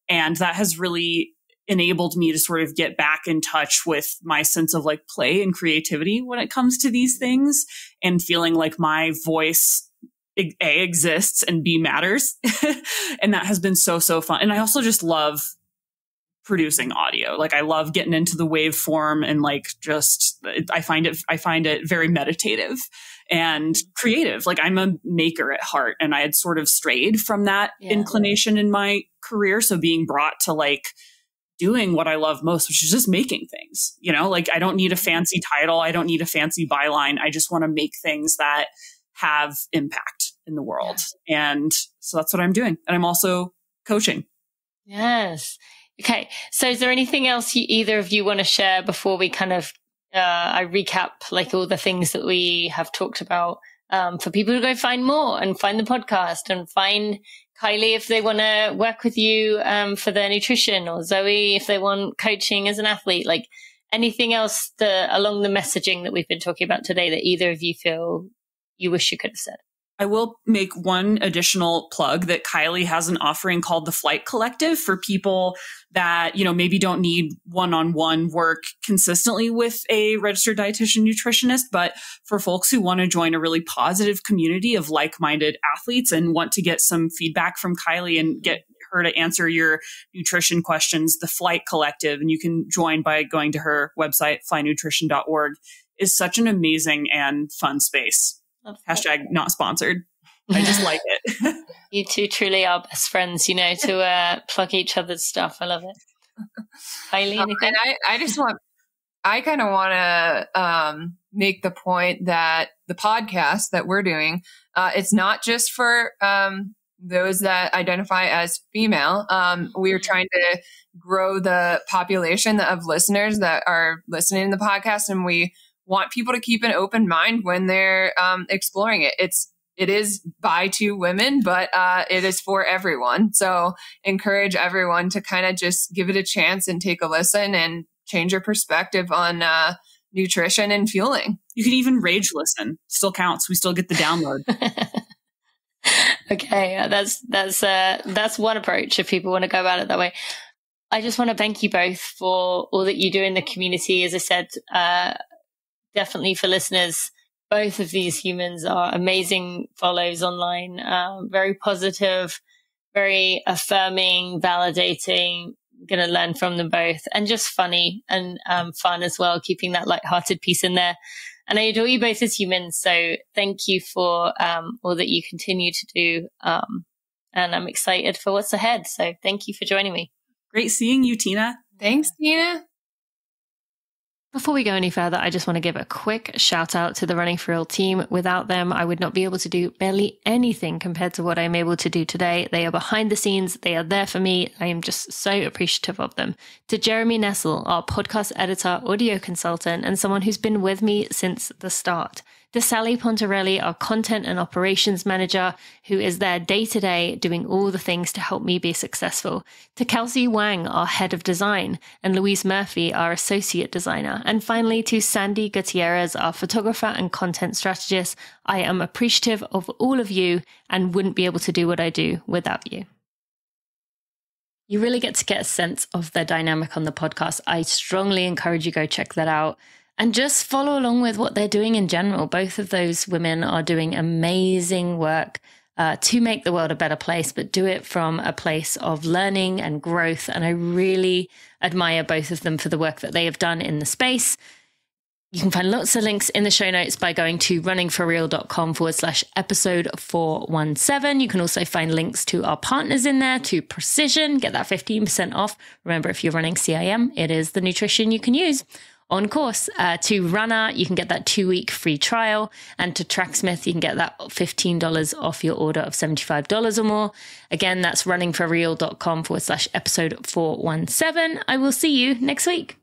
And that has really enabled me to sort of get back in touch with my sense of like play and creativity when it comes to these things, and feeling like my voice A, exists, and B, matters. And that has been so fun. And I also just love producing audio. Like I love getting into the waveform, and like just I find it very meditative and creative. Like I'm a maker at heart, and I had sort of strayed from that inclination in my career. So being brought to like doing what I love most, which is just making things, you know, like I don't need a fancy title. I don't need a fancy byline. I just want to make things that have impact in the world. And so that's what I'm doing. And I'm also coaching. Yes. Okay. So is there anything else either of you want to share before we kind of, I recap like all the things that we have talked about, for people to go find more and find the podcast and find Kylee if they want to work with you, for their nutrition, or Zoe if they want coaching as an athlete, like anything else along the messaging that we've been talking about today that either of you feel you wish you could have said? I will make one additional plug that Kylee has an offering called the Flight Collective for people that, you know, maybe don't need one-on-one work consistently with a registered dietitian nutritionist, but for folks who want to join a really positive community of like-minded athletes and want to get some feedback from Kylee and get her to answer your nutrition questions, the Flight Collective, and you can join by going to her website, flynutrition.org, is such an amazing and fun space. Hashtag not sponsored. I just like it. You two truly are best friends, you know, to plug each other's stuff. I love it. Kylee, anything? And I kind of want to make the point that the podcast that we're doing, it's not just for those that identify as female. We're trying to grow the population of listeners that are listening to the podcast, and we want people to keep an open mind when they're exploring it. It is by two women, but it is for everyone. So encourage everyone to kind of just give it a chance and take a listen and change your perspective on nutrition and fueling. You can even rage listen. Still counts. We still get the download. Okay, that's one approach if people want to go about it that way. I just want to thank you both for all that you do in the community. As I said, definitely for listeners, both of these humans are amazing follows online, very positive, very affirming, validating, going to learn from them both, and just funny and fun as well, keeping that lighthearted piece in there. And I adore you both as humans. So thank you for all that you continue to do. And I'm excited for what's ahead. So thank you for joining me. Great seeing you, Tina. Thanks, Tina. Before we go any further, I just want to give a quick shout out to the Running for Real team. Without them, I would not be able to do barely anything compared to what I'm able to do today. They are behind the scenes. They are there for me. I am just so appreciative of them. To Jeremy Nessel, our podcast editor, audio consultant, and someone who's been with me since the start. To Sally Pontarelli, our content and operations manager, who is there day to day doing all the things to help me be successful. To Kelsey Wang, our head of design, and Louise Murphy, our associate designer. And finally, to Sandy Gutierrez, our photographer and content strategist. I am appreciative of all of you and wouldn't be able to do what I do without you. You really get to get a sense of the dynamic on the podcast. I strongly encourage you go check that out. And just follow along with what they're doing in general. Both of those women are doing amazing work to make the world a better place, but do it from a place of learning and growth. And I really admire both of them for the work that they have done in the space. You can find lots of links in the show notes by going to runningforreal.com/episode 417. You can also find links to our partners in there, to Precision, get that 15% off. Remember, if you're running CIM, it is the nutrition you can use. On course, to Runna, you can get that 2-week free trial. And to Tracksmith, you can get that $15 off your order of $75 or more. Again, that's runningforreal.com/episode 417. I will see you next week.